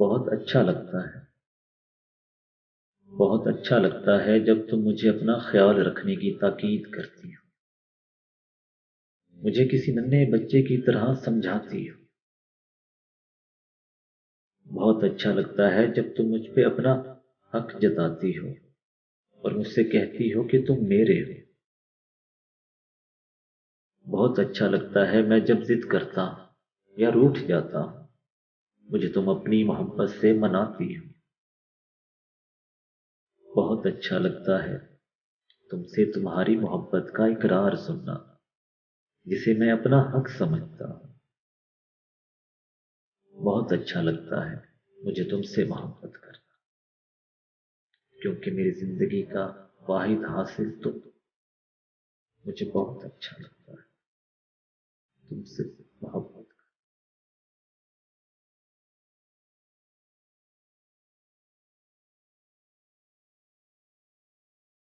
بہت اچھا لگتا ہے بہت اچھا لگتا ہے جب تم مجھے اپنا خیال رکھنے کی تاکید کرتی ہو، مجھے کسی ننھے بچے کی طرح سمجھاتی ہو۔ بہت اچھا لگتا ہے جب تم مجھ پہ اپنا حق جتاتی ہو اور مجھ سے کہتی ہو کہ تم میرے ہو۔ بہت اچھا لگتا ہے میں جب ضد کرتا ہوں یا روٹھ جاتا ہوں، مجھے تم اپنی محبت سے مناتی ہو۔ بہت اچھا لگتا ہے تم سے تمہاری محبت کا اقرار سننا، جسے میں اپنا حق سمجھتا ہوں۔ بہت اچھا لگتا ہے مجھے تم سے محبت کرنا، کیونکہ میری زندگی کا واحد حاصل تم ہو۔ مجھے بہت اچھا لگتا ہے تم سے محبت